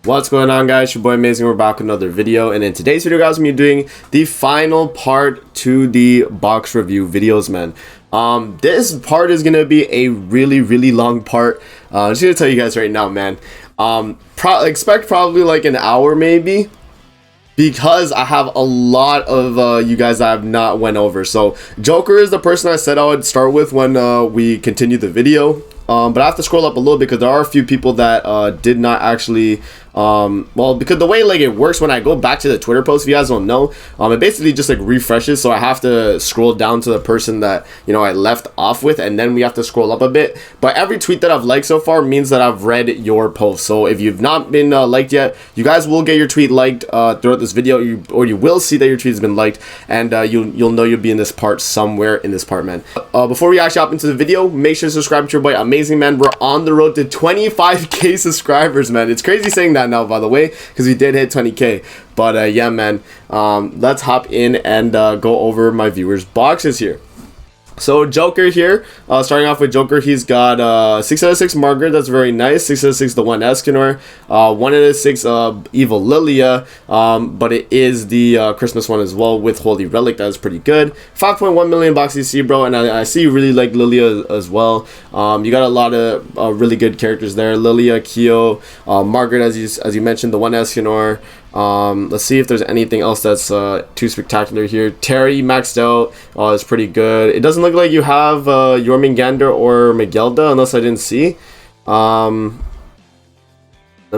What's going on, guys? Your boy Amazing. We're back with another video, and in today's video, guys, I'm gonna be doing the final part to the box review videos, man. This part is gonna be a really long part. I'm just gonna tell you guys right now, man. Expect probably like an hour maybe, because I have a lot of you guys that I have not went over. So Joker is the person I said I would start with when we continue the video. But I have to scroll up a little bit because there are a few people that did not actually well, because the way like it works when I go back to the Twitter post, if you guys don't know, it basically just like refreshes, so I have to scroll down to the person that, you know, I left off with, and then we have to scroll up a bit. But every tweet that I've liked so far means that I've read your post. So if you've not been liked yet, you guys will get your tweet liked throughout this video, or you will see that your tweet has been liked, and you'll know you'll be in this part somewhere in this part, man. Before we actually hop into the video, make sure to subscribe to your boy Amazing, man. We're on the road to 25k subscribers, man. It's crazy saying that now, by the way, because we did hit 20k. But yeah, man, let's hop in and go over my viewers' boxes here. So Joker here, starting off with Joker, he's got 6 out of 6 Margaret, that's very nice. 6 out of 6 the one Escanor, 1 out of 6 Evil Lilia, but it is the Christmas one as well with Holy Relic. That's pretty good. 5.1 million boxes, you see, bro, and I see you really like Lilia as well. You got a lot of really good characters there. Lilia, Kyo, Margaret, as you mentioned, the one Escanor. Let's see if there's anything else that's too spectacular here. Terry maxed out is pretty good. It doesn't look like you have Jormungandr or Miguelda, unless I didn't see. Let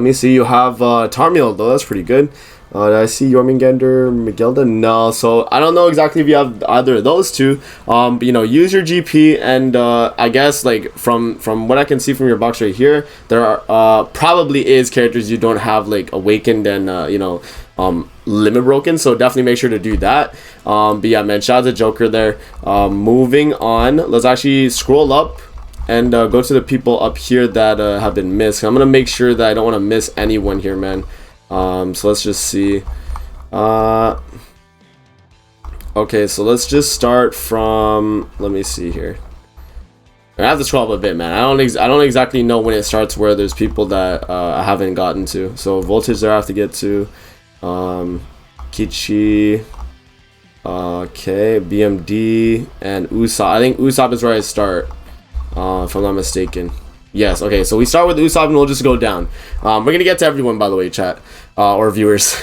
me see. You have Tarmiel, though. That's pretty good. Did I see Jormungandr, Miguelda? No. So I don't know exactly if you have either of those two. But, you know, use your GP, and I guess like from what I can see from your box right here, there are probably is characters you don't have like awakened and you know, limit broken. So definitely make sure to do that. But yeah, man, shout out to Joker there. Moving on, let's actually scroll up and go to the people up here that have been missed. I'm gonna make sure that I don't want to miss anyone here, man. So let's just see. Okay, so let's just start from, let me see here. I have to scroll up a bit, man. I don't exactly know when it starts where there's people that I haven't gotten to. So Voltage there I have to get to. Kichi. Okay, BMD and Usopp. I think Usopp is where I start, if I'm not mistaken. Yes, okay, so we start with Usopp and we'll just go down. We're gonna get to everyone, by the way, chat, or viewers.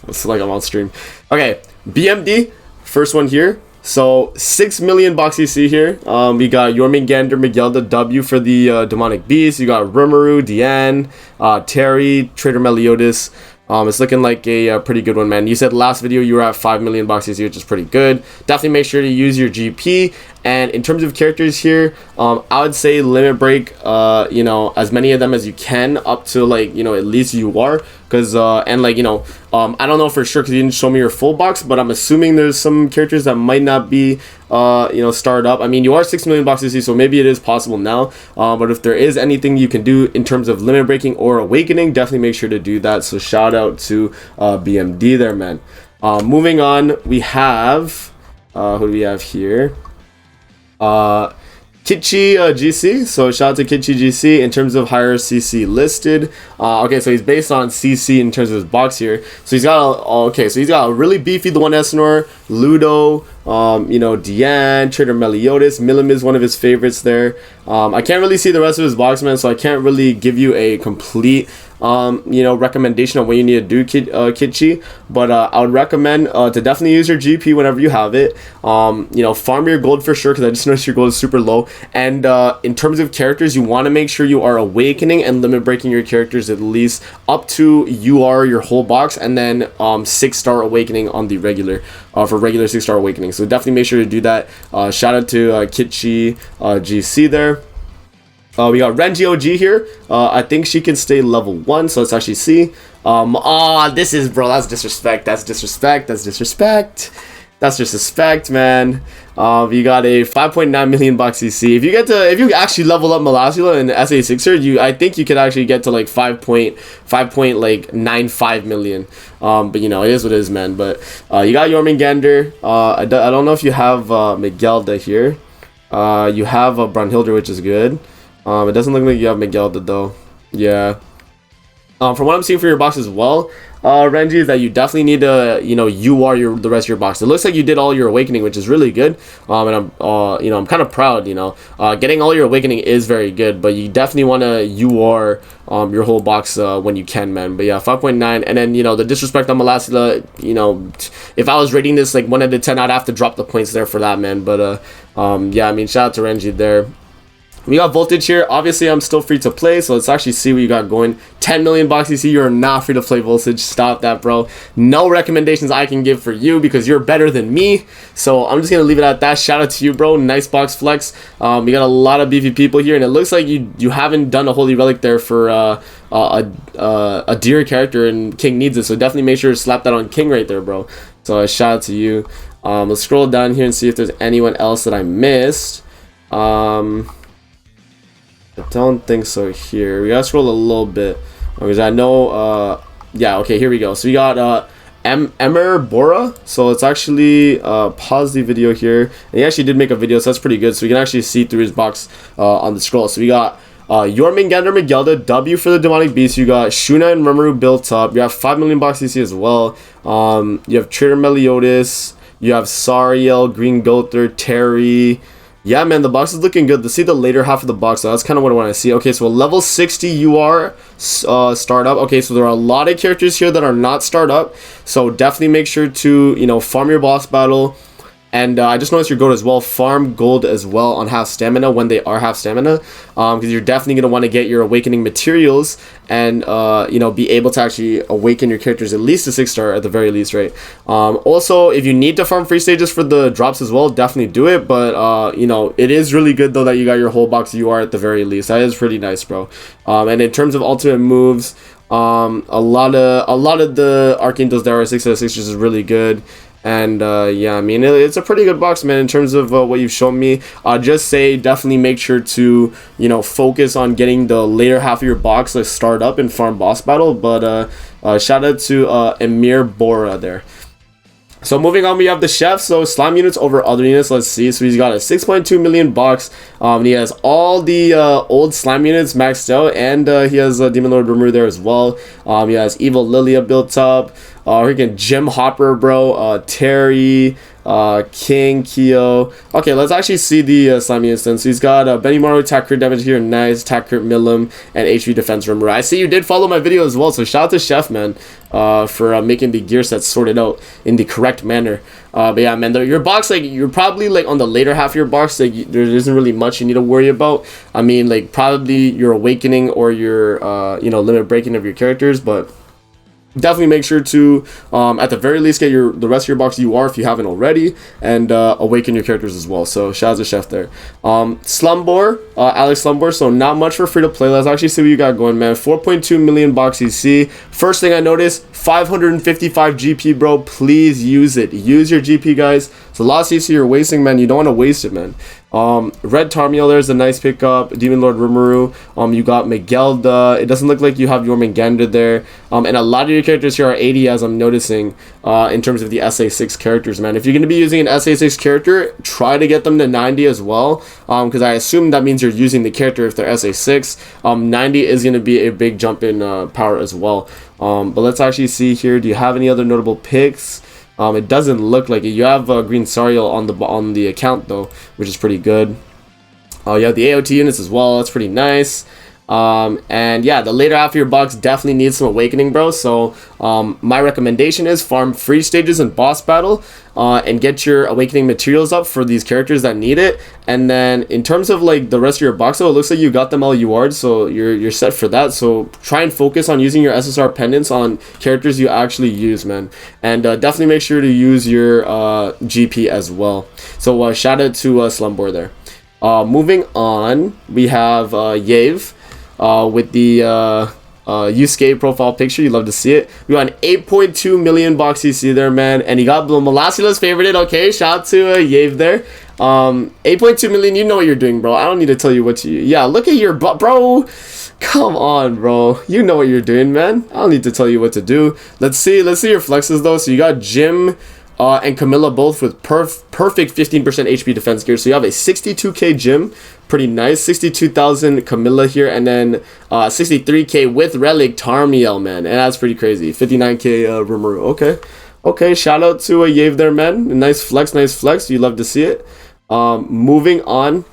It's like I'm on stream. Okay, BMD, first one here. So 6 million bucks you see here. We got Jormungandr, Miguelda, W for the Demonic Beast. You got Rimuru, Diane, Terry, Trader Meliodas. It's looking like a pretty good one, man. You said last video you were at 5 million bucks, which is pretty good. Definitely make sure to use your GP. And in terms of characters here, I would say limit break, you know, as many of them as you can, up to like, you know, at least you are. Because, and like, you know, I don't know for sure because you didn't show me your full box, but I'm assuming there's some characters that might not be, you know, started up. I mean, you are 6 million bucks, so maybe it is possible now. But if there is anything you can do in terms of limit breaking or awakening, definitely make sure to do that. So shout out to BMD there, man. Moving on, we have, who do we have here? Kichi GC, so shout out to Kichi GC in terms of higher CC listed. Okay, so he's based on CC in terms of his box here. So he's got he's got a really beefy the one Esnor, Ludo, you know, Diane, Trader Meliodas. Milim is one of his favorites there. I can't really see the rest of his box, man, so I can't really give you a complete you know, recommendation on what you need to do, Kichi, but I would recommend to definitely use your GP whenever you have it. You know, farm your gold for sure, because I just noticed your gold is super low. And in terms of characters, you want to make sure you are awakening and limit breaking your characters at least up to your whole box, and then 6-star awakening on the regular for regular 6-star awakening. So definitely make sure to do that. Shout out to Kichi GC there. We got Renji OG here. I think she can stay level 1, so let's actually see. This is, bro, that's disrespect. That's disrespect. That's disrespect. That's disrespect, man. You got a 5.9 million bucks CC. If you actually level up Melasula and SA6er, I think you could actually get to like 5.95 million. But you know, it is what it is, man. But you got Jormungandr. I don't know if you have Miguelda here. You have Brunhilde, which is good. It doesn't look like you have Miguelda though. Yeah. From what I'm seeing for your box as well, Ranjeet, is that you definitely need to, the rest of your box. It looks like you did all your awakening, which is really good. And I'm kind of proud. Getting all your awakening is very good, but you definitely want to your whole box when you can, man. But yeah, 5.9, and then the disrespect on Molasila. If I was rating this like 1 out of 10, I'd have to drop the points there for that, man. But yeah, I mean, shout out to Ranjeet there. We got voltage here. Obviously, I'm still free to play, so let's actually see what you got going. 10 million bucks. You see, you're not free to play voltage. Stop that, bro. No recommendations I can give for you because you're better than me. So I'm just gonna leave it at that. Shout out to you, bro. Nice box flex. We got a lot of beefy people here, and it looks like you haven't done a holy relic there for a deer character, and King needs it. So definitely make sure to slap that on King right there, bro. So shout out to you. Let's scroll down here and see if there's anyone else that I missed. I don't think so here. We gotta scroll a little bit because I know yeah, okay, here we go. So we got Emre Bora. So let's actually pause the video here, and he actually did make a video, so that's pretty good. So we can actually see through his box on the scroll. So we got Jormungandr Miguelda, W for the Demonic Beast. You got Shuna and Rimuru built up. You have 5 million bucks CC as well. You have Trader Meliodas. You have Sariel, Green Gother, Terry. Yeah, man, the box is looking good. To see the later half of the box, so that's kind of what I want to see. Okay, so a level 60 UR startup. Okay, so there are a lot of characters here that are not startup. So definitely make sure to, farm your boss battle. And I just noticed your gold as well. Farm gold as well on half stamina when they are half stamina. Because you're definitely going to want to get your awakening materials and, be able to actually awaken your characters at least a 6-star at the very least, right? Also, if you need to farm free stages for the drops as well, definitely do it. But, it is really good, though, that you got your whole box UR at the very least. That is pretty nice, bro. And in terms of ultimate moves, a lot of the Arcane Deals that are 6 out of 6 is really good. And yeah, I mean, it's a pretty good box, man, in terms of what you've shown me. Just say definitely make sure to, focus on getting the later half of your box to start up and farm boss battle. But shout out to Emre Bora there. So moving on, we have the chef. So slime units over other units. Let's see. So he's got a 6.2 million bucks. He has all the old slime units maxed out, and he has Demon Lord Rimuru there as well. He has Evil Lilia built up. Freaking Jim Hopper, bro. Terry, King, Kyo. Okay, let's actually see the slime units then. So he's got Benimaru attack crit damage here, nice attack crit Milim, and HP defense Rimuru. I see you did follow my video as well, so shout out to Chef, man, for making the gear sets sorted out in the correct manner. But yeah, man, your box, like, you're probably like on the later half of your box, like there isn't really much you need to worry about. I mean, like, probably your awakening or your limit breaking of your characters, but definitely make sure to at the very least get the rest of your box UR if you haven't already, and awaken your characters as well. So shout out to Chef there. Slumber, Alex Slumber. So not much for free to play. Let's actually see what you got going, man. 4.2 million box EC. First thing I noticed, 555 GP, bro. Please use it. Use your GP, guys. It's a lot of CC you're wasting, man. You don't want to waste it, man. Red Tarmiel, there's a nice pickup. Demon Lord Rimuru. You got Miguelda. It doesn't look like you have Jormungandr there. And a lot of your characters here are 80, as I'm noticing, in terms of the SA6 characters, man. If you're going to be using an SA6 character, try to get them to 90 as well. Because I assume that means you're using the character if they're SA6. 90 is going to be a big jump in power as well. But let's actually see here. Do you have any other notable picks? It doesn't look like it. You have Green Sariel on the account though, which is pretty good. You have the AOT units as well. That's pretty nice. And yeah, the later half of your box definitely needs some awakening, bro. So my recommendation is farm free stages and boss battle, and get your awakening materials up for these characters that need it. And then in terms of like the rest of your box, though, it looks like you got them all UR'd, so you're set for that. So try and focus on using your SSR pendants on characters you actually use, man. And definitely make sure to use your GP as well. So shout out to Slumber there. Moving on, we have Yave. With the Yusuke profile picture. You love to see it. We got an 8.2 million box CC there, man. And he got Molasila's favorited. Okay, shout out to Yave there. 8.2 million, you know what you're doing, bro. I don't need to tell you what to... Yeah, look at your... Bro, come on, bro. You know what you're doing, man. I don't need to tell you what to do. Let's see your flexes, though. So you got Jim... and Camilla both with perfect 15% HP defense gear. So you have a 62k Jim, pretty nice. 62,000 Camilla here, and then 63k with Relic Tarmiel, man, and that's pretty crazy. 59k Rimuru. Okay, shout out to Yave there, man. Nice flex. You love to see it. Moving on,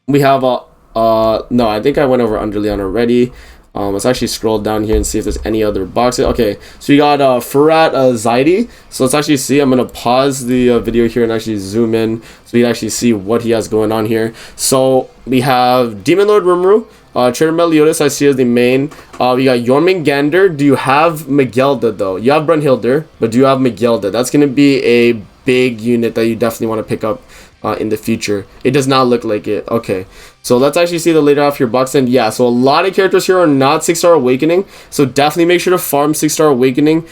we have no, I think I went over Underleon already. Let's actually scroll down here and see if there's any other boxes. Okay, so you got Frat Anxiety. So let's actually see. I'm gonna pause the video here and actually zoom in so you can actually see what he has going on here. So we have Demon Lord Rimuru, Trader Meliodas I see as the main. We got Jormungandr. Do you have Miguelda though? You have Brunhilde, but do you have Miguelda? That's gonna be a big unit that you definitely want to pick up in the future. It does not look like it. Okay, so let's actually see the later half of your box. And yeah, so a lot of characters here are not 6-star awakening, so definitely make sure to farm 6-star awakening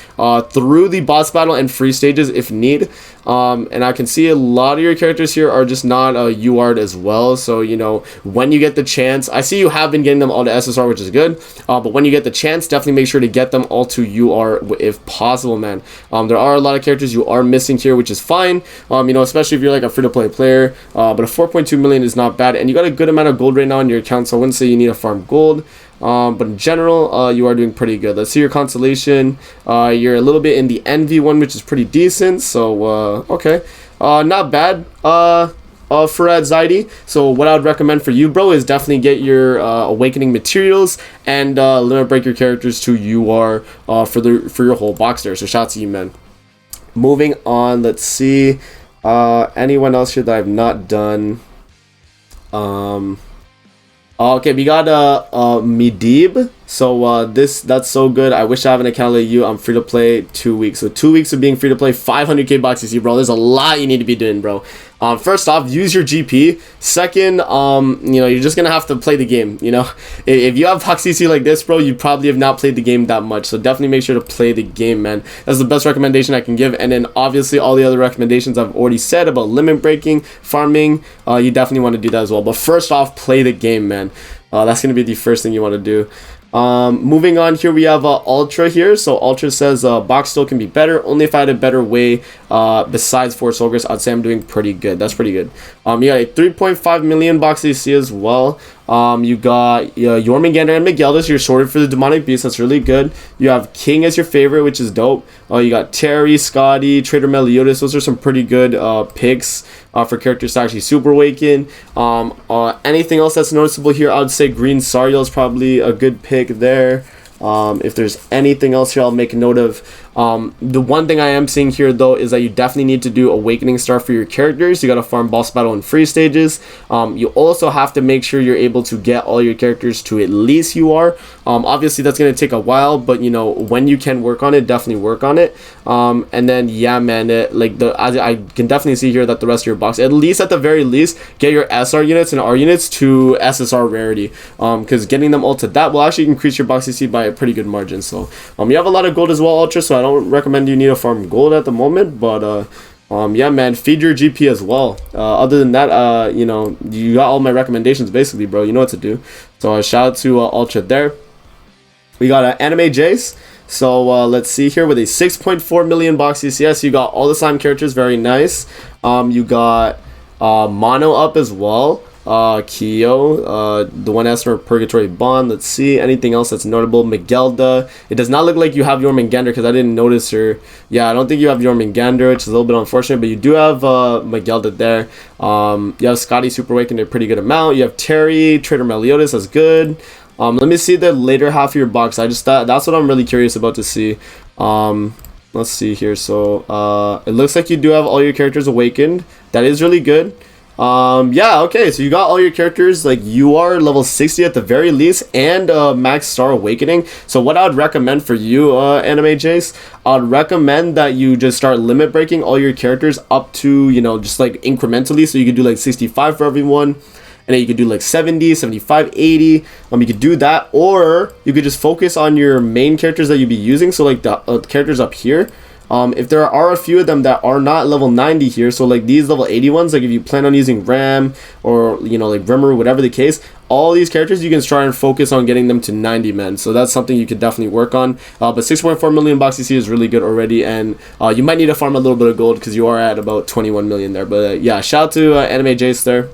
through the boss battle and free stages if need. And I can see a lot of your characters here are just not UR'd as well, so you know, when you get the chance, I see you have been getting them all to SSR, which is good, but when you get the chance, definitely make sure to get them all to UR if possible, man. There are a lot of characters you are missing here, which is fine, you know, especially if you're like a free-to-play player, but a 4.2 million is not bad, and you got a good amount of gold right now in your account, so I wouldn't say you need to farm gold. But in general, you are doing pretty good. Let's see your constellation. You're a little bit in the Envy one, which is pretty decent. So, okay. Not bad for Anxiety. So what I would recommend for you, bro, is definitely get your Awakening materials and limit break your characters to UR for your whole box there. So shout out to you, man. Moving on, let's see. Anyone else here that I've not done? Okay, we got Medivh. So that's so good. I wish I have an account like you. I'm free to play 2 weeks. So 2 weeks of being free to play, 500k box CC, bro. There's a lot you need to be doing, bro. First off, use your GP. Second, you know, you're just gonna have to play the game. You know, if you have box CC like this, bro, you probably have not played the game that much. So definitely make sure to play the game, man. That's the best recommendation I can give. And then obviously all the other recommendations I've already said about limit breaking, farming, you definitely want to do that as well. But first off, play the game, man. That's gonna be the first thing you want to do. Moving on here, we have Ultra here. So Ultra says box still can be better. Only if I had a better way besides Force Ogres, I'd say I'm doing pretty good. That's pretty good. You got a 3.5 million box AC as well. You got Jormungandr and Miguelda, so you're sorted for the Demonic Beast. That's really good. You have King as your favorite, which is dope. You got Terry, Scotty, Trader Meliodas. Those are some pretty good picks for characters to actually super awaken. Anything else that's noticeable here, I would say Green Sariel is probably a good pick there. If there's anything else here, I'll make a note of. The one thing I am seeing here though is that you definitely need to do Awakening Star for your characters. You got to farm boss battle and free stages. You also have to make sure you're able to get all your characters to at least UR. Obviously that's going to take a while, but you know, when you can work on it, definitely work on it. And then yeah, man, I can definitely see here that the rest of your box, at least at the very least, get your SR units and R units to SSR rarity, because getting them all to that will actually increase your box CC by a pretty good margin. So you have a lot of gold as well, Ultra, so I don't recommend you need to farm gold at the moment, but yeah, man, feed your GP as well. Other than that, you know, you got all my recommendations basically, bro. You know what to do. So shout out to Ultra there. We got AnimeJayster. So let's see here with a 6.4 million box CCS. You got all the slime characters, very nice. You got Mono up as well. Kyo, the one asked for Purgatory Bond. Let's see, anything else that's notable. Miguelda. It does not look like you have Jormungandr because I didn't notice her. Yeah, I don't think you have Jormungandr, which is a little bit unfortunate, but you do have Miguelda there. You have Scotty Super Awakened a pretty good amount. You have Terry, Trader Meliodas, that's good. Let me see the later half of your box. That's what I'm really curious about to see. Let's see here. So it looks like you do have all your characters awakened. That is really good. Yeah, okay, so you got all your characters, like you are level 60 at the very least, and max star awakening. So what I would recommend for you, AnimeJayster, I'd recommend that you just start limit breaking all your characters up to, you know, just like incrementally. So you could do like 65 for everyone, and then you could do like 70, 75, 80. You could do that, or you could just focus on your main characters that you'd be using. So like the characters up here. If there are a few of them that are not level 90 here, so like these level 80 ones, like if you plan on using Ram or, you know, like Rimmer, whatever the case, all these characters you can try and focus on getting them to 90 men. So that's something you could definitely work on. But 6.4 million box CC is really good already, and you might need to farm a little bit of gold because you are at about 21 million there. But yeah, shout out to AnimeJayster there.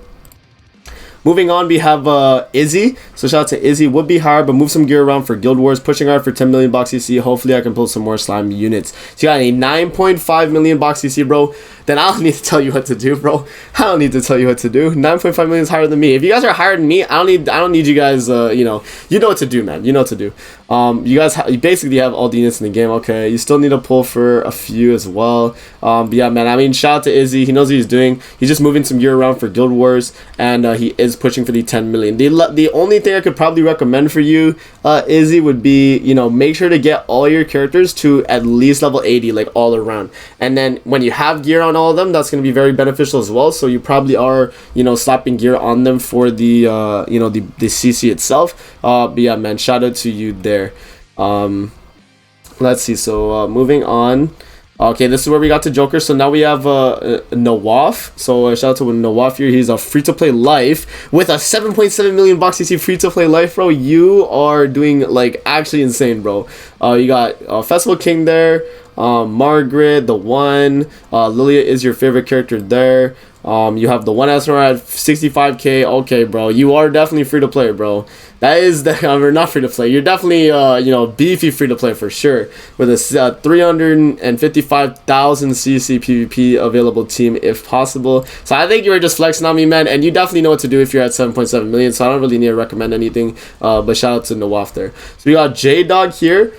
Moving on, we have Izzy. So shout out to Izzy. Would be hard, but move some gear around for Guild Wars. Pushing hard for 10 million box CC. Hopefully I can pull some more slime units. So you got a 9.5 million box CC, bro. Then I don't need to tell you what to do, bro. I don't need to tell you what to do. 9.5 million is higher than me. If you guys are higher than me, I don't need you guys, you know what to do, man. You know what to do. You guys you basically have all the units in the game. Okay, you still need to pull for a few as well. But yeah, man, I mean, shout out to Izzy. He knows what he's doing. He's just moving some gear around for Guild Wars, and he is pushing for the 10 million. The only thing I could probably recommend for you, Izzy, would be, you know, make sure to get all your characters to at least level 80, like all around. And then when you have gear on all of them, that's going to be very beneficial as well. So you probably are, you know, slapping gear on them for the, you know, the CC itself. But yeah, man, shout out to you there. Let's see. So moving on. Okay, this is where we got to Joker. So now we have Nawf. So shout out to Nawf here. He's a free-to-play life with a 7.7 million box CC free-to-play life, bro. You are doing, like, actually insane, bro. You got Festival King there. Margaret, the one. Lilia is your favorite character there. You have the one SNR at 65k. Okay, bro, you are definitely free to play, bro. That is we're not free to play. You're definitely you know, beefy free to play for sure. With a 355,000 CC PvP available team if possible. So I think you were just flexing on me, man, and you definitely know what to do if you're at 7.7 million. So I don't really need to recommend anything. But shout out to Nawf there. So we got JDog here.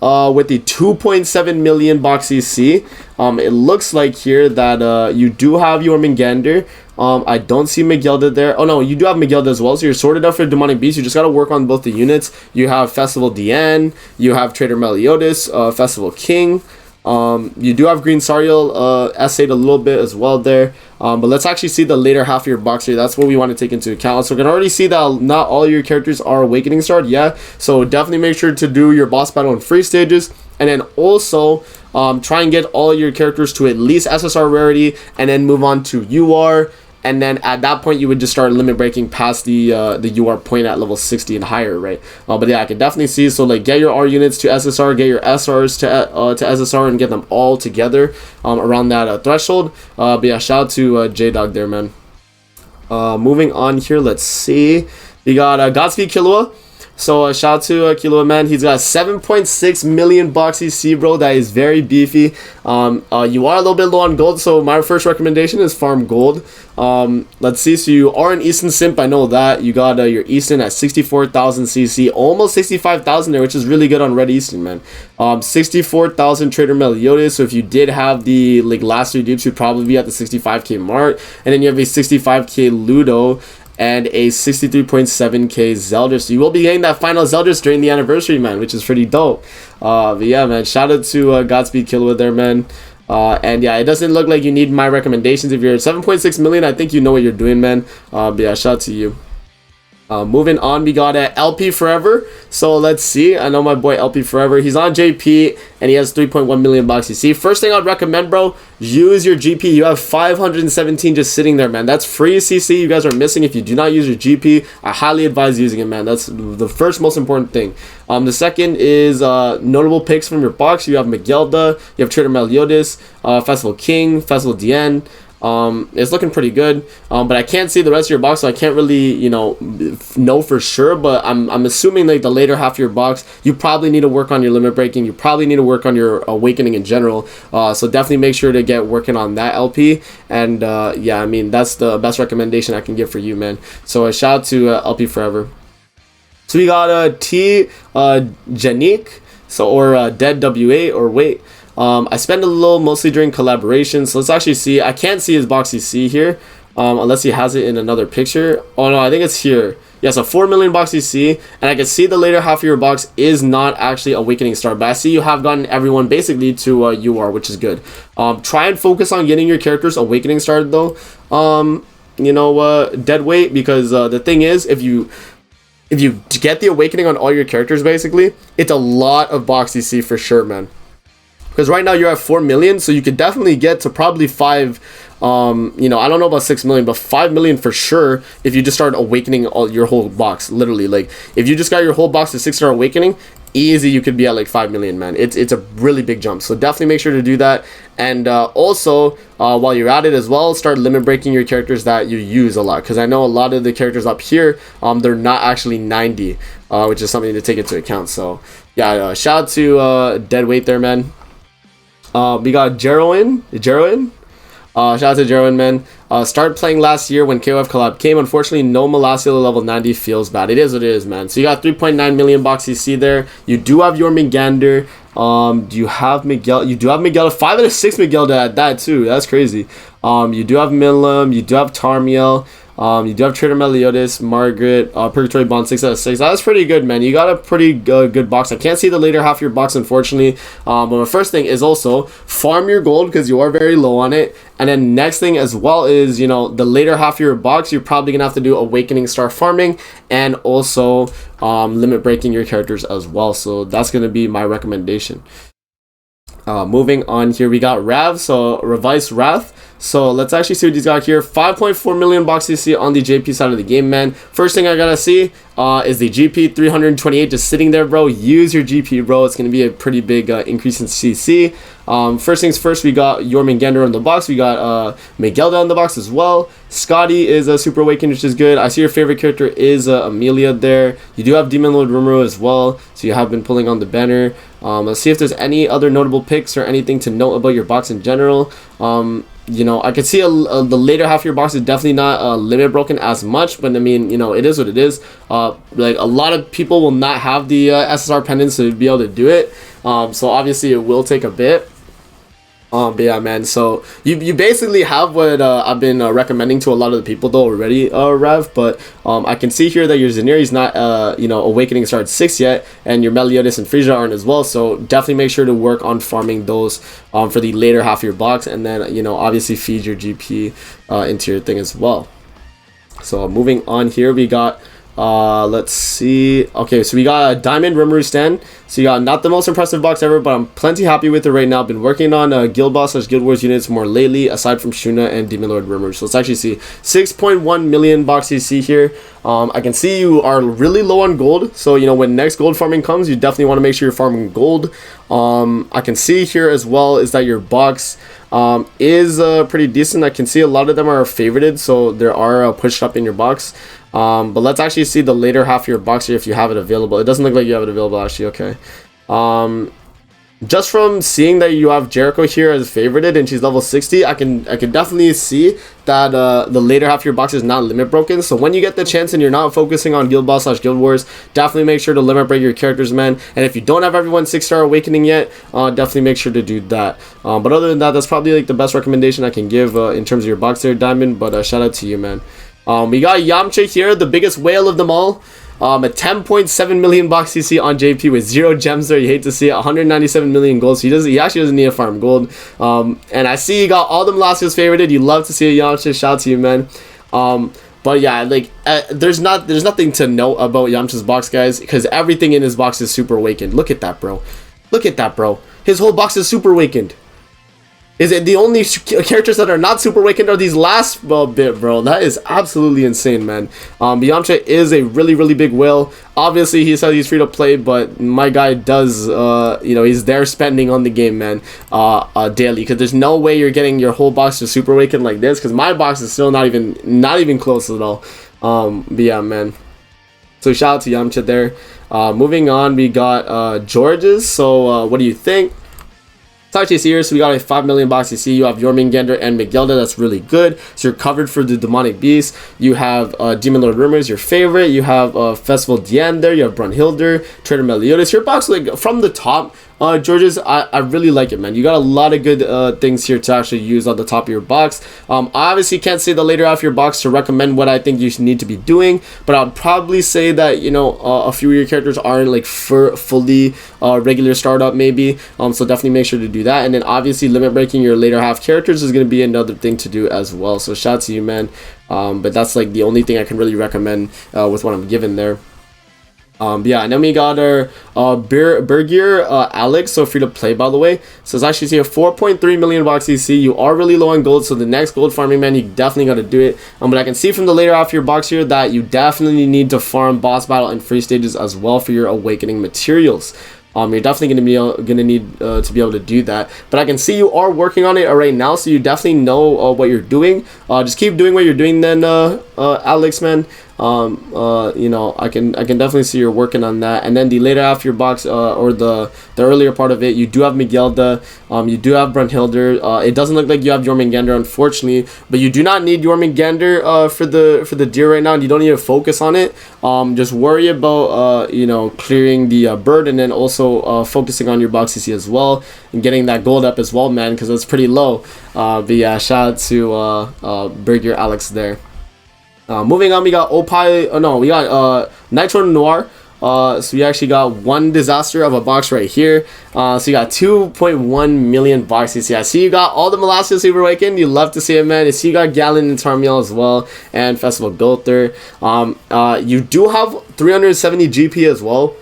With the 2.7 million box CC. It looks like here that you do have your Mingander. I don't see Miguelda there. Oh no, you do have Miguelda as well. So you're sorted out for Demonic Beast. You just got to work on both the units. You have Festival DN. You have Trader Meliodas. Festival King. You do have Green Sariel essayed a little bit as well there. But let's actually see the later half of your box here. That's what we want to take into account. So we can already see that not all your characters are Awakening Starred. Yeah, so definitely make sure to do your boss battle in free stages. And then also try and get all your characters to at least SSR rarity. And then move on to UR. And then at that point, you would just start limit breaking past the UR point at level 60 and higher, right? But yeah, I can definitely see. So like, get your R units to SSR, get your SRs to SSR, and get them all together around that threshold. But yeah, shout out to JDog there, man. Moving on here, let's see. We got Godspeed Killua. So shout out to kilowattman. He's got 7.6 million box CC, bro. That is very beefy. You are a little bit low on gold, so my first recommendation is farm gold. Let's see. So you are an Easton simp. I know that. You got your Easton at 64,000 CC, almost 65,000 there, which is really good on Red Easton, man. 64,000 Trader Meliodas. So if you did have the like last 3 dupes, you'd probably be at the 65k mark. And then you have a 65k Ludo and a 63.7k Zelda. So you will be getting that final Zelda during the anniversary, man, which is pretty dope. But yeah, man, shout out to Godspeed Killua there, man. And yeah, it doesn't look like you need my recommendations. If you're at 7.6 million, I think you know what you're doing, man. But yeah, shout out to you. Moving on, we got LPForever. So let's see. I know my boy LPForever. He's on JP and he has 3.1 million box CC. First thing I'd recommend, bro, use your GP. You have 517 just sitting there, man. That's free CC you guys are missing if you do not use your GP. I highly advise using it, man. That's the first most important thing. The second is notable picks from your box. You have Miguelda, you have Trader Meliodas, Festival King, Festival DN. It's looking pretty good, but I can't see the rest of your box, so I can't really, you know for sure. But I'm assuming like the later half of your box, you probably need to work on your limit breaking. You probably need to work on your awakening in general. So definitely make sure to get working on that, LP. And yeah, I mean that's the best recommendation I can give for you, man. So shout out to LPForever. So we got Janique, so or Dead W8 or wait. I spend a little mostly during collaboration, so let's actually see. I can't see his box CC here, unless he has it in another picture. Oh no, I think it's here. Yes, a 4 million box CC, and I can see the later half of your box is not actually Awakening Star, but I see you have gotten everyone basically to UR, which is good. Try and focus on getting your characters Awakening Star though. Deadweight, because the thing is, if you get the Awakening on all your characters, basically, it's a lot of box CC for sure, man. Because right now you're at 4 million, so you could definitely get to probably 5, I don't know about 6 million, but 5 million for sure if you just start awakening all your whole box, literally. Like, if you just got your whole box to 6-star awakening, easy you could be at like 5 million, man. It's a really big jump, so definitely make sure to do that. And also while you're at it as well, start limit breaking your characters that you use a lot, because I know a lot of the characters up here, they're not actually 90, which is something to take into account. So yeah, shout out to Deadweight there, man. We got Geraldine. Shout out to Geraldine, man. Started playing last year when KOF collab came. Unfortunately, no Malacia level 90 feels bad. It is what it is, man. So you got 3.9 million box CC there. You do have your Gander. Do you have Miguel? You do have Miguel. 5 out of 6 Miguel at that too. That's crazy. You do have Milam. You do have Tarmiel. You do have Trader Meliodas, Margaret, Purgatory Bond 6 out of 6. That's pretty good, man. You got a pretty good box. I can't see the later half of your box, unfortunately. But my first thing is also farm your gold, because you are very low on it. And then next thing as well is, you know, the later half of your box, you're probably going to have to do Awakening Star farming and also limit breaking your characters as well. So that's going to be my recommendation. Moving on here, we got Rav, so Revice Wrath. So let's actually see what he's got here. 5.4 million box CC on the JP side of the game, man. First thing I gotta see is the GP 328 just sitting there, bro. Use your GP, bro. It's gonna be a pretty big increase in CC. First things first, we got Yorman Gander on the box. We got Miguelda on the box as well. Scotty is a Super Awakened, which is good. I see your favorite character is Amelia there. You do have Demon Lord Rimuru as well, so you have been pulling on the banner. Let's see if there's any other notable picks or anything to note about your box in general. You know, I could see the later half of your box is definitely not limit broken as much, but I mean, you know, it is what it is. Like a lot of people will not have the SSR pendants to be able to do it. So obviously it will take a bit. But yeah, man, so you basically have what I've been recommending to a lot of the people though already, Rev, but I can see here that your Zaneri's not, you know, Awakening Star at 6 yet, and your Meliodas and Frisia aren't as well, so definitely make sure to work on farming those for the later half of your box, and then, you know, obviously feed your GP into your thing as well. So moving on here, we got let's see. Okay, so we got a Diamond Rimuru stand. So you got not the most impressive box ever, but I'm plenty happy with it right now. Been working on Guild Boss / Guild Wars units more lately, aside from Shuna and Demon Lord Rimuru. So let's actually see 6.1 million box CC here. I can see you are really low on gold, so you know when next gold farming comes, you definitely want to make sure you're farming gold. I can see here as well is that your box is pretty decent. I can see a lot of them are favorited, so there are pushed up in your box. But let's actually see the later half of your box here if you have it available. It doesn't look like you have it available actually. Okay. Just from seeing that you have Jericho here as favorited and she's level 60, I can definitely see that the later half of your box is not limit broken. So when you get the chance and you're not focusing on Guild Boss / Guild Wars, definitely make sure to limit break your characters, man. And if you don't have everyone 6-star Awakening yet, definitely make sure to do that. But other than that, that's probably like the best recommendation I can give in terms of your box there, Diamond. But shout out to you, man. We got Yamcha here, the biggest whale of them all. A 10.7 million box CC on JP with 0 gems there. You hate to see it. 197 million gold. So he actually doesn't need to farm gold. And I see you got all them Latios favorited. You love to see a Yamcha. Shout out to you, man. But yeah, like there's nothing to note about Yamcha's box, guys, because everything in his box is super awakened. Look at that, bro. Look at that, bro. His whole box is super awakened. Is it the only characters that are not super awakened are these last bit, bro? That is absolutely insane, man. Yamcha is a really big whale. Obviously, he says he's free to play, but my guy does, you know, he's there spending on the game, man, daily. Because there's no way you're getting your whole box to super awakened like this. Because my box is still not even close at all. But yeah, man. So shout out to Yamcha there. Moving on, we got George's. So what do you think? Actually serious, we got a 5 million box CC. You have Jormungandr and Miguelda, that's really good. So you're covered for the demonic beast. You have Demon Lord Rumors, your favorite. You have Festival Dian there. You have Brunhilder, Trader Meliodas. Your box, like from the top, George's, I really like it, man. You got a lot of good things here to actually use on the top of your box. I obviously can't say the later half of your box to recommend what I think you need to be doing, but I'd probably say that, you know, a few of your characters aren't like fully regular startup maybe, so definitely make sure to do that. And then obviously limit breaking your later half characters is going to be another thing to do as well. So shout out to you, man. But that's like the only thing I can really recommend with what I'm given there. But yeah, and then we got our Bergier Alex, so free to play by the way. So it's actually here 4.3 million box CC. You are really low on gold, so the next gold farming, man, you definitely got to do it. But I can see from the later half of your box here that you definitely need to farm boss battle and free stages as well for your awakening materials. You're definitely gonna need to be able to do that. But I can see you are working on it right now, so you definitely know what you're doing. Just keep doing what you're doing then, Alex, man. You know, I can definitely see you're working on that. And then the later half of your box, or the earlier part of it, you do have Miguelda, you do have Brunhilde. It doesn't look like you have Jormungandr, unfortunately, but you do not need Jormungandr for the deer right now. You don't need to focus on it. Just worry about you know, clearing the bird, and then also focusing on your box CC as well and getting that gold up as well, man, because it's pretty low. But yeah, shout out to Bergier Alex there. Moving on, we got we got Nitro Noir. So we actually got one disaster of a box right here. So you got 2.1 million box CC. I see you got all the Molasses Super Awakened. You love to see it, man. I see you got Gallon and Tarmiel as well, and Festival Gulther. You do have 370 GP as well.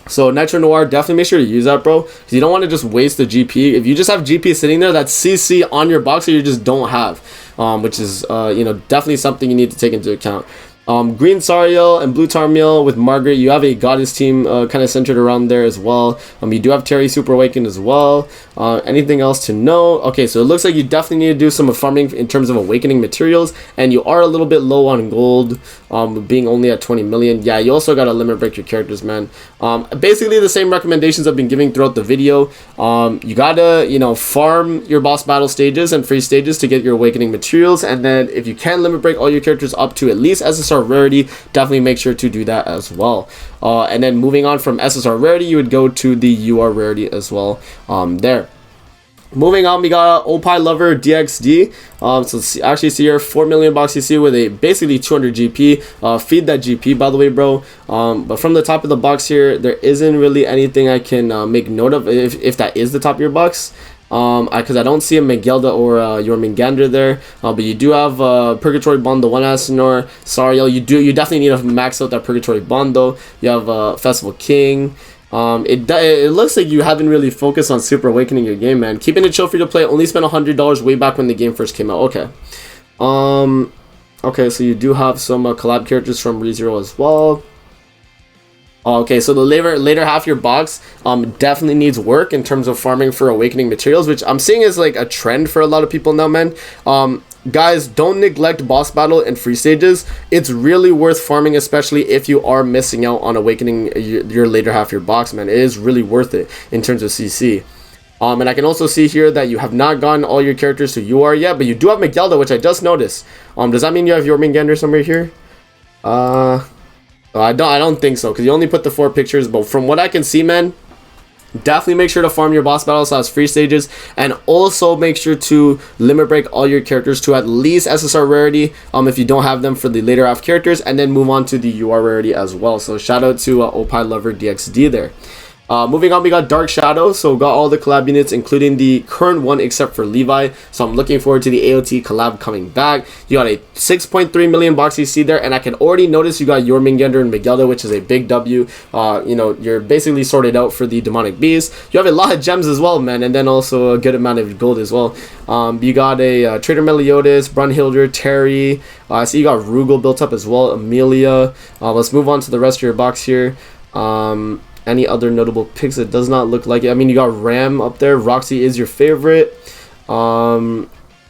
So Nitro Noir, definitely make sure to use that, bro, because you don't want to just waste the GP. If you just have GP sitting there, that's CC on your box that you just don't have, which is you know, definitely something you need to take into account. Green Sariel and Blue Tarmiel with Margaret. You have a Goddess team kind of centered around there as well. You do have Terry Super Awakened as well. Anything else to know? Okay, so it looks like you definitely need to do some farming in terms of awakening materials, and you are a little bit low on gold, being only at 20 million. Yeah, you also got to limit break your characters, man. Basically the same recommendations I've been giving throughout the video. You gotta, you know, farm your boss battle stages and free stages to get your awakening materials, and then if you can limit break all your characters up to at least SSR rarity, definitely make sure to do that as well. And then moving on from SSR rarity, you would go to the UR rarity as well. There. Moving on, we got Oppo Lover DXD. So actually see here 4 million box CC with a basically 200 GP. Feed that GP, by the way, bro. But from the top of the box here, there isn't really anything I can make note of if that is the top of your box. Because I don't see a Miguelda or Jormungandr there, but you do have Purgatory Bondo, one Asinor, Sariel. You definitely need to max out that Purgatory Bondo. You have Festival King. It looks like you haven't really focused on super awakening your game, man. Keeping it chill, free to play. Only spent $100 way back when the game first came out. Okay. Okay, so you do have some collab characters from ReZero as well. Okay, so the later half of your box definitely needs work in terms of farming for awakening materials, which I'm seeing is like a trend for a lot of people now, man. Guys, don't neglect boss battle and free stages. It's really worth farming, especially if you are missing out on awakening your later half of your box, man. It is really worth it in terms of CC. And I can also see here that you have not gotten all your characters to UR yet, but you do have Miguelda, which I just noticed. Does that mean you have Jormungandr somewhere here? I don't think so, because you only put the 4 pictures, but from what I can see, man, definitely make sure to farm your boss battles as free stages, and also make sure to limit break all your characters to at least SSR rarity if you don't have them for the later half characters, and then move on to the UR rarity as well. So shout out to Oppo Lover DXD there. Moving on, we got Dark Shadow, so got all the collab units, including the current one except for Levi, so I'm looking forward to the AOT collab coming back. You got a 6.3 million box CC there, and I can already notice you got Jormungandr and Miguelda, which is a big W. You know, you're basically sorted out for the Demonic Beast. You have a lot of gems as well, man, and then also a good amount of gold as well. You got a Trader Meliodas, Brunhilde, Terry. I see you got Rugal built up as well, Amelia. Let's move on to the rest of your box here. Any other notable picks? It does not look like it. I mean, you got Ram up there. Roxy is your favorite.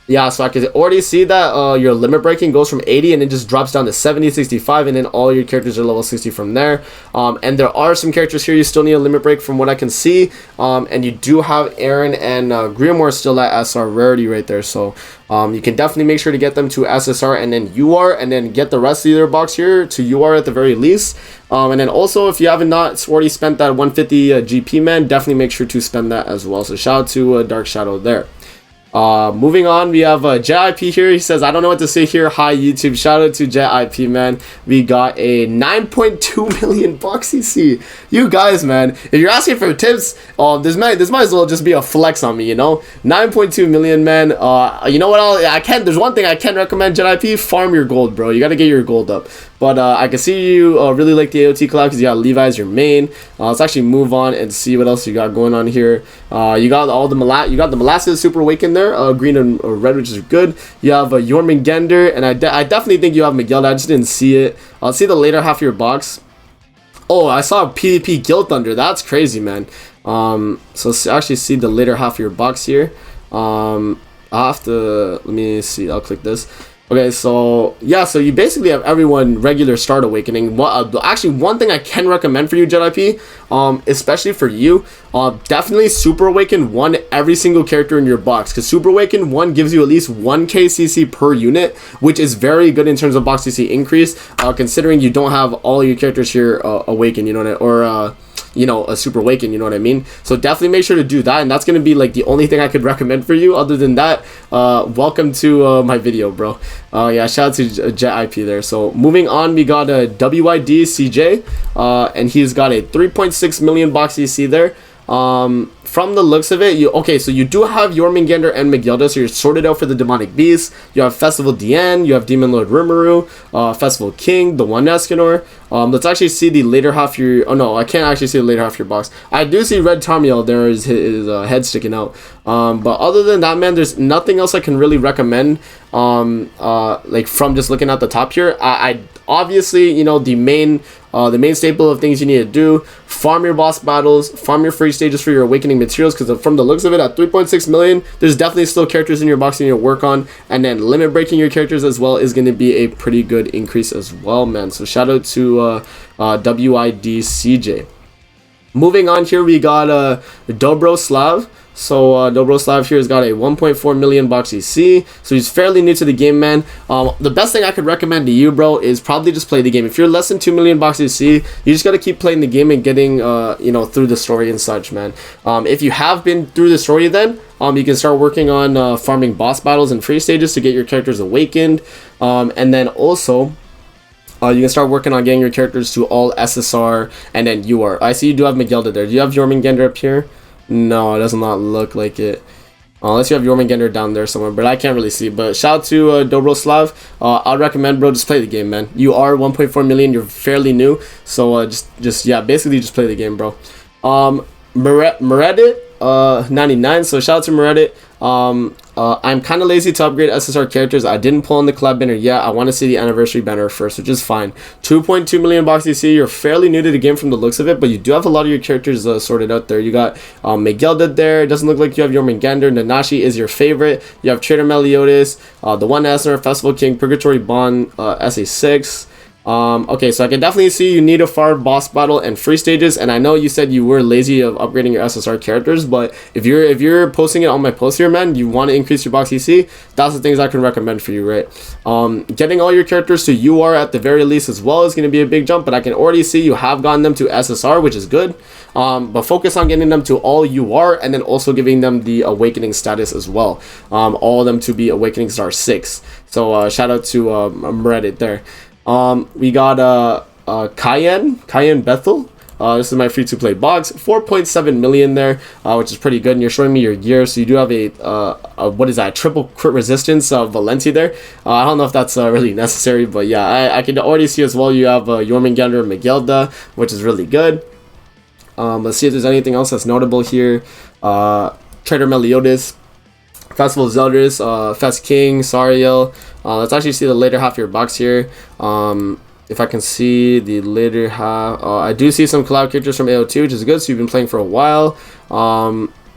Yeah, so I can already see that your limit breaking goes from 80 and it just drops down to 70, 65, and then all your characters are level 60 from there. And there are some characters here you still need a limit break from what I can see. And you do have Aaron and Grimoire still at SR rarity right there. So you can definitely make sure to get them to SSR and then UR, and then get the rest of their box here to UR at the very least. And then also, if you haven't already spent that 150 GP, man, definitely make sure to spend that as well. So shout out to Dark Shadow there. Moving on, we have JIP here. He says, I don't know what to say here. Hi, YouTube. Shout out to JIP, man. We got a 9.2 million box CC. You guys, man, if you're asking for tips, this might as well just be a flex on me, you know? 9.2 million, man. You know what? There's one thing I can recommend, JIP. Farm your gold, bro. You got to get your gold up. But I can see you really like the AOT collab because you got Levi as your main. Let's actually move on and see what else you got going on here. You got all the molasses super awakened there, green and red, which is good. You have Jormungandr, and I definitely think you have Miguel. I just didn't see it. I'll see the later half of your box. Oh, I saw PvP Guild Thunder. That's crazy, man. So let's actually see the later half of your box here. I'll have to, let me see, I'll click this. Okay, so yeah, so you basically have everyone regular start awakening. Actually, one thing I can recommend for you, JDP, especially for you, definitely super awaken one every single character in your box, because super awaken one gives you at least 1 KCC per unit, which is very good in terms of box CC increase, considering you don't have all your characters here awaken, you know what or you know, a super awaken, you know what I mean? So definitely make sure to do that, and that's going to be like the only thing I could recommend for you. Other than that, welcome to my video, bro. Yeah, shout out to Jet IP there. So moving on, we got a WID CJ, and he's got a 3.6 million box CC there. From the looks of it, so you do have Jormungandr and Miguelda, so you're sorted out for the Demonic Beast. You have Festival Dian, you have Demon Lord Rimuru, Festival King, the One Escanor. Let's actually see the later half of your, oh no, I can't actually see the later half of your box. I do see Red Tarmiel, there is his head sticking out. But other than that, man, there's nothing else I can really recommend, like from just looking at the top here. I obviously, you know, the main staple of things you need to do: farm your boss battles, farm your free stages for your awakening materials, because from the looks of it, at 3.6 million, there's definitely still characters in your box you need to work on, and then limit breaking your characters as well is going to be a pretty good increase as well, man. So shout out to WID CJ. Moving on here, we got DobroSlav. So DobroSlav here has got a 1.4 million box EC, so he's fairly new to the game, man. The best thing I could recommend to you, bro, is probably just play the game. If you're less than 2 million box EC, you just got to keep playing the game and getting you know, through the story and such, man. If you have been through the story, then you can start working on farming boss battles and free stages to get your characters awakened, and then also you can start working on getting your characters to all SSR and then UR. I see you do have Miguelda there. Do you have Jormungandr up here? No, it does not look like it. Unless you have Jormungandr down there somewhere, but I can't really see. But shout out to DobroSlav. I'd recommend, bro, just play the game, man. You are 1.4 million. You're fairly new, so yeah, basically just play the game, bro. Medivh 99. So shout out to Medivh. I'm kind of lazy to upgrade SSR characters. I didn't pull on the collab banner yet. I want to see the anniversary banner first, which is fine. 2.2 million box EC. You're fairly new to the game from the looks of it, but you do have a lot of your characters sorted out there. You got Miguelda there. It doesn't look like you have Jormungandr. Nanashi is your favorite. You have Trader Meliodas, the One Esner, Festival King, Purgatory Bond, SA6. Okay, so I can definitely see you need a farm boss battle and free stages, and I know you said you were lazy of upgrading your SSR characters, but if you're posting it on my post here, man, you want to increase your box EC, that's the things I can recommend for you, right? Getting all your characters to UR at the very least as well is going to be a big jump, but I can already see you have gotten them to SSR, which is good. But focus on getting them to all UR, and then also giving them the awakening status as well. All of them to be awakening star 6. So shout out to Reddit there. We got Cayenne Bethel. This is my free-to-play box. 4.7 million there, which is pretty good. And you're showing me your gear, so you do have a what is that? Triple crit resistance of Valenti there. I don't know if that's really necessary, but yeah, I can already see as well. You have Jormungandr and Miguelda, which is really good. Let's see if there's anything else that's notable here. Trader Meliodas, Festival Zeldris, Fest King, Sariel. Let's actually see the later half of your box here. If I can see the later half, I do see some collab characters from AO2, which is good. So you've been playing for a while.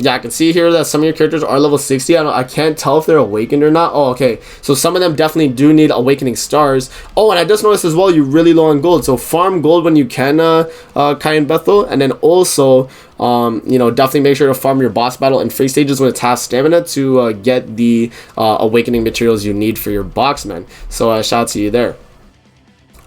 Yeah, I can see here that some of your characters are level 60. I can't tell if they're awakened or not. Oh, okay. So some of them definitely do need awakening stars. Oh, and I just noticed as well, you're really low on gold. So farm gold when you can, Cayenne Bethel. And then also, you know, definitely make sure to farm your boss battle and free stages when it's half stamina to get the awakening materials you need for your box, man. So shout out to you there.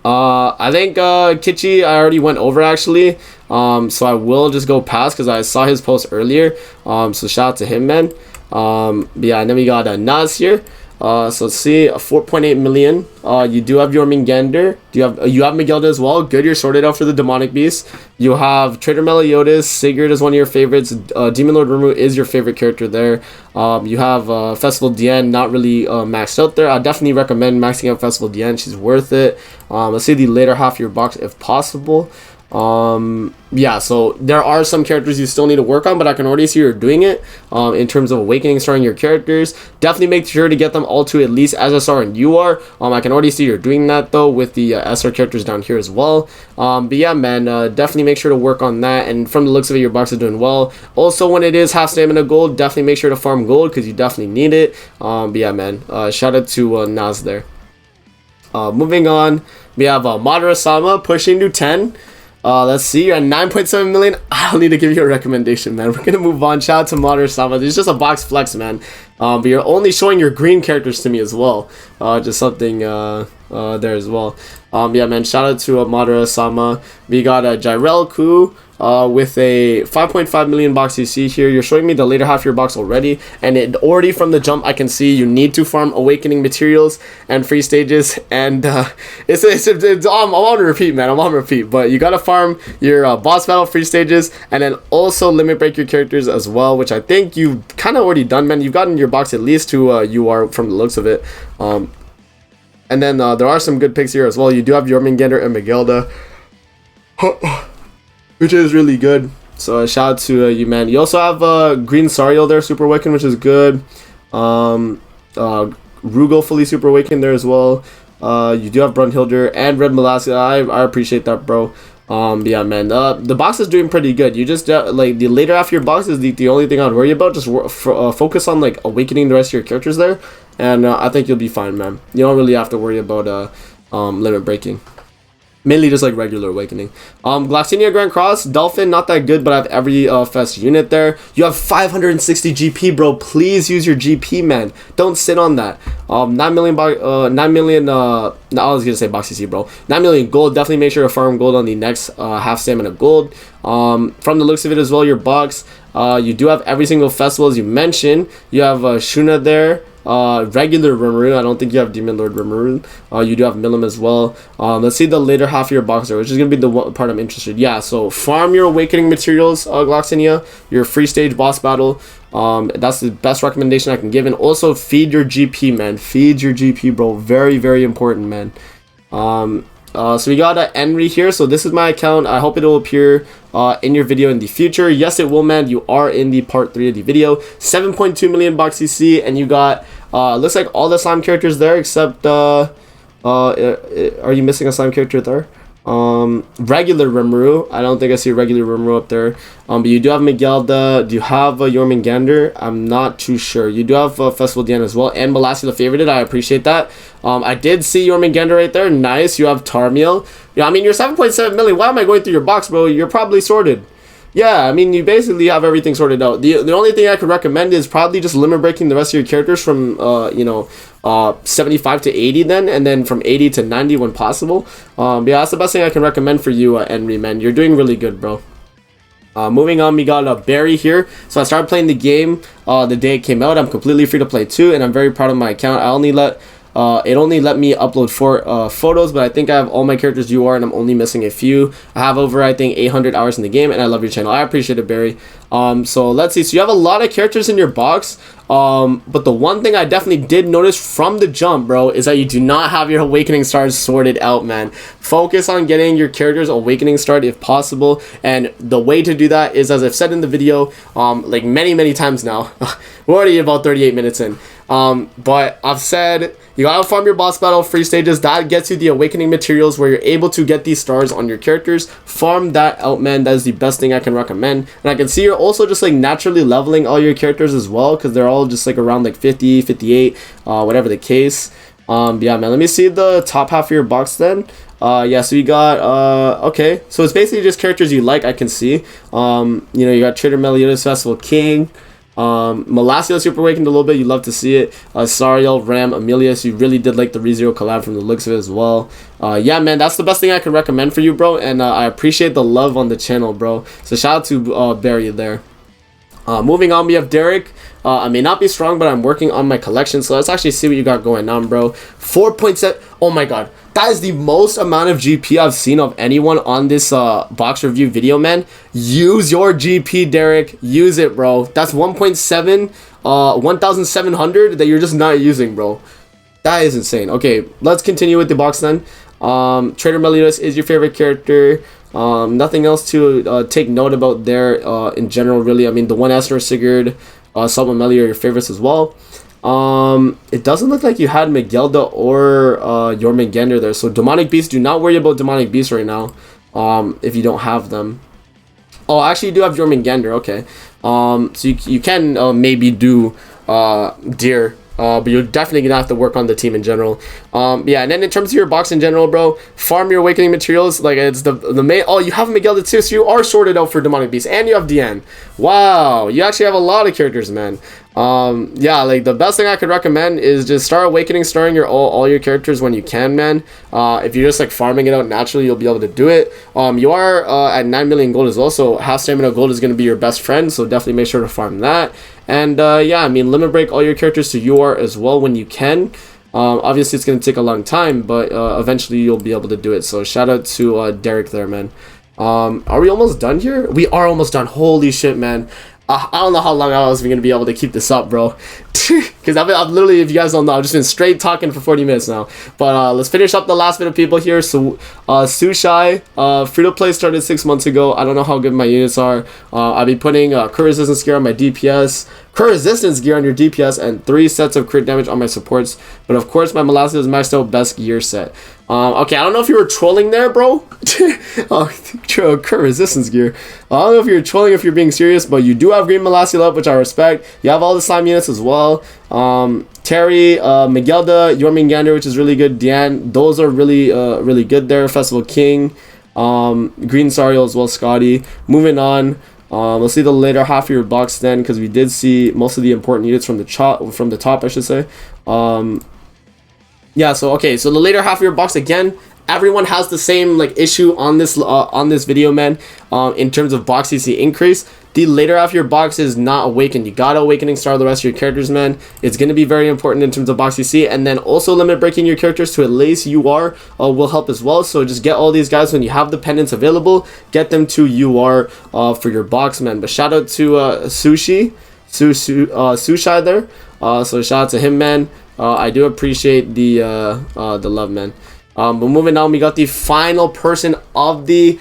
I think Kichi I already went over actually, so I will just go past because I saw his post earlier, so shout out to him, man. But yeah, and then we got Naz here. So let's see, 4.8 million. You do have Jormungandr. You have Megilda as well. Good, you're sorted out for the Demonic Beast. You have Trader Meliodas. Sigurd is one of your favorites. Demon Lord Rimuru is your favorite character there. You have Festival Diane, not really maxed out there. I definitely recommend maxing out Festival Diane. She's worth it. Let's see the later half of your box if possible. Yeah, so there are some characters you still need to work on, but I can already see you're doing it in terms of awakening starting your characters. Definitely make sure to get them all to at least SSR and UR. I can already see you're doing that though with the SR characters down here as well. But yeah, man, definitely make sure to work on that, and from the looks of it, your box is doing well. Also, when it is half stamina gold, definitely make sure to farm gold because you definitely need it. But yeah, man, shout out to Naz there. Moving on, we have Moderatesama pushing to 10. Let's see, you're at 9.7 million. I don't need to give you a recommendation, man. We're gonna move on. Shout out to Moderatesama. This is just a box flex, man. But you're only showing your green characters to me as well. Just something there as well. Yeah, man, shout out to Moderatesama. We got a Jirelku with a 5.5 million box you see here. You're showing me the later half of your box already, and it already from the jump I can see you need to farm awakening materials and free stages, and I'm on repeat, man. I'm on repeat, but you gotta farm your boss battle free stages, and then also limit break your characters as well, which I think you've kind of already done, man. You've gotten your box at least to UR from the looks of it. And then there are some good picks here as well. You do have Jormungandr and Megilda, which is really good. So shout out to you, man. You also have Green Sariel there, Super Awakened, which is good. Rugal fully Super Awakened there as well. You do have Brunhilder and Red Molasses. I appreciate that, bro. Yeah, man. The box is doing pretty good. You just like the later half of your box is the only thing I'd worry about. Just focus on like awakening the rest of your characters there, and I think you'll be fine, man. You don't really have to worry about limit breaking. Mainly just like regular awakening. Gloxinia Grand Cross, Dolphin, not that good, but I have every fest unit there. You have 560 GP, bro. Please use your GP, man. Don't sit on that. 9 million, I was gonna say box CC, bro. 9 million gold. Definitely make sure to farm gold on the next half stamina gold. From the looks of it as well, your box, you do have every single festival as you mentioned. You have Shuna there. Regular Rimuru. I don't think you have Demon Lord Rimuru. You do have Milim as well. Let's see the later half of your box there, which is gonna be the one part I'm interested. Yeah, so farm your awakening materials, Gloxinia, your free stage boss battle. That's the best recommendation I can give, and also feed your GP, man. Feed your GP, bro. Very, very important, man. So we got Emre here. So this is my account. I hope it will appear in your video in the future. Yes, it will, man. You are in the part 3 of the video. 7.2 million box CC, and you got looks like all the slime characters there except are you missing a slime character there? Regular Rimuru. I don't think I see a regular Rimuru up there. But you do have Megilda. Do you have Jormungandr? I'm not too sure. You do have Festival Diane as well, and Molassie the favorited. I appreciate that. I did see Jormungandr right there. Nice. You have Tarmiel. Yeah, I mean, you're 7.7 million. Why am I going through your box, bro? You're probably sorted. Yeah, I mean, you basically have everything sorted out. The only thing I could recommend is probably just limit breaking the rest of your characters from 75 to 80 then, and then from 80 to 90 when possible. Yeah, that's the best thing I can recommend for you, Emre, man. You're doing really good, bro. Moving on, we got Barry here. So I started playing the game the day it came out. I'm completely free to play too, and I'm very proud of my account. It only let me upload 4 photos, but I think I have all my characters UR, and I'm only missing a few. I have over, I think, 800 hours in the game, and I love your channel. I appreciate it, Barry. So let's see. So you have a lot of characters in your box, but the one thing I definitely did notice from the jump, bro, is that you do not have your awakening stars sorted out, man. Focus on getting your characters awakening started if possible, and the way to do that is, as I've said in the video, like many times now. We're already about 38 minutes in. But I've said you gotta farm your boss battle free stages. That gets you the awakening materials where you're able to get these stars on your characters. Farm that out, man. That is the best thing I can recommend. And I can see you're also just like naturally leveling all your characters as well, because they're all just like around like 50, 58, whatever the case. Yeah, man, let me see the top half of your box then. Yeah, so you got okay, so it's basically just characters you like. I can see you got Trader Meliodas, Festival King, Molassie Super Awakened a little bit. You love to see it. Sariel, Ram, Amelius. You really did like the ReZero collab from the looks of it as well. Yeah, man, that's the best thing I can recommend for you, bro, and I appreciate the love on the channel, bro. So shout out to Barry there. Moving on, we have Derek. I may not be strong, but I'm working on my collection. So let's actually see what you got going on, bro. 4.7. Oh my god. That is the most amount of GP I've seen of anyone on this box review video, man. Use your GP, Derek. Use it, bro. That's 1.7, 1,700 that you're just not using, bro. That is insane. Okay, let's continue with the box then. Trader Meliodas is your favorite character. Nothing else to take note about there in general, really. I mean, the 1S or Sigurd, Salma Meli are your favorites as well. It doesn't look like you had Miguelda or Jormungandr there. So Demonic Beast, do not worry about Demonic Beast right now if you don't have them. Oh, actually you do have Jormungandr, okay. So you can maybe do Deer. But you're definitely gonna have to work on the team in general. Yeah, and then in terms of your box in general, bro, farm your awakening materials. Like, it's the main. Oh, you have Miguelda too, so you are sorted out for Demonic Beast, and you have Diane. Wow, you actually have a lot of characters, man. Yeah, like the best thing I could recommend is just start awakening, starting your all your characters when you can, man. If you're just like farming it out naturally, you'll be able to do it. You are at 9 million gold as well, so half stamina gold is going to be your best friend, so definitely make sure to farm that. And yeah, I mean, limit break all your characters to UR as well when you can. Obviously it's going to take a long time, but eventually you'll be able to do it. So shout out to Derek there, man. Are we almost done here? We are almost done. Holy shit, man. I don't know how long I was going to be able to keep this up, bro. Because I've literally, if you guys don't know, I've just been straight talking for 40 minutes now. But let's finish up the last bit of people here. So Sushai, Freetoplay started 6 months ago. I don't know how good my units are. I'll be putting crit resistance gear on my DPS, crit resistance gear on your DPS, and 3 sets of crit damage on my supports. But of course, my Molasses is maxed out best gear set. Okay, I don't know if you were trolling there, bro. Crit resistance gear. I don't know if you're trolling, if you're being serious, but you do have green Molasses up, which I respect. You have all the slime units as well. Terry, Miguelda, Jormungandr, which is really good. Diane, those are really really good there. Festival King, Green Sariel as well. Scotty. Moving on. Let's see the later half of your box then, because we did see most of the important units from the top, I should say. Yeah, so okay, so the later half of your box, again, everyone has the same like issue on this video, man. In terms of box CC increase, the later half of your box is not awakened. You gotta awakening star the rest of your characters, man. It's gonna be very important in terms of box CC, and then also limit breaking your characters to at least UR will help as well. So just get all these guys when you have the pendants available, get them to UR for your box, man. But shout out to Sushai there. So shout out to him, man. I do appreciate the love, man. But moving on, we got the final person of the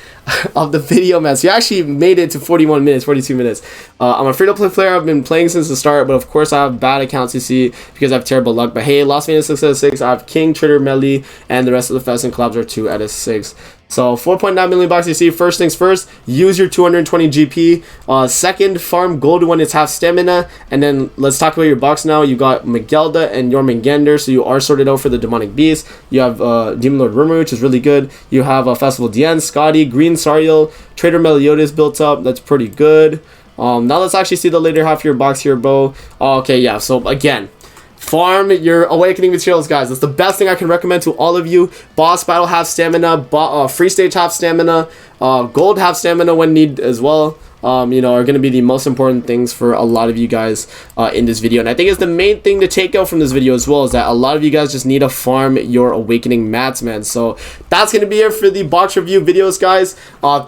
video, man. So you actually made it to 41 minutes, 42 minutes. I'm a free-to-play player. I've been playing since the start, but of course I have bad accounts, you see, because I have terrible luck. But hey, Las Vegas 6 out of 6. I have King, Trader, Melee, and the rest of the Fest and collabs are 2 out of 6. So 4.9 million bucks, you see. First things first, use your 220 GP. Second, farm gold when it's half stamina. And then let's talk about your box now. You got Miguelda and Jormungandr, so you are sorted out for the Demonic Beast. You have Demon Lord Rumor, which is really good. You have Festival Diane, Scotty, Green Sariel, Trader Meliodas built up. That's pretty good. Now let's actually see the later half of your box here, bro. Okay, yeah, so again, farm your awakening materials, guys. That's the best thing I can recommend to all of you. Boss battle half stamina, free stage half stamina, gold half stamina when need as well. You know, are going to be the most important things for a lot of you guys in this video. And I think it's the main thing to take out from this video as well, is that a lot of you guys just need to farm your awakening mats, man. So that's going to be it for the box review videos, guys.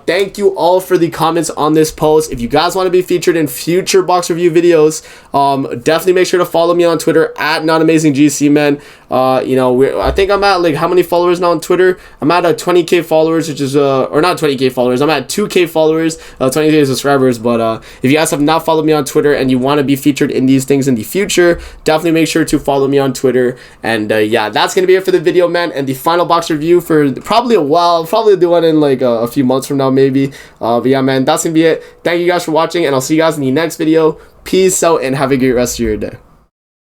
Thank you all for the comments on this post. If you guys want to be featured in future box review videos, definitely make sure to follow me on Twitter at NotAmazingGC, man. You know, I think I'm at like how many followers now on Twitter? I'm at 20k followers, which is or not 20k followers. I'm at 2k followers, 20k subscribers. But if you guys have not followed me on Twitter and you want to be featured in these things in the future, definitely make sure to follow me on Twitter. And yeah, that's gonna be it for the video, man. And the final box review for probably a while. I'll probably do one in like a few months from now, maybe. But yeah, man, that's gonna be it. Thank you guys for watching, and I'll see you guys in the next video. Peace out and have a great rest of your day.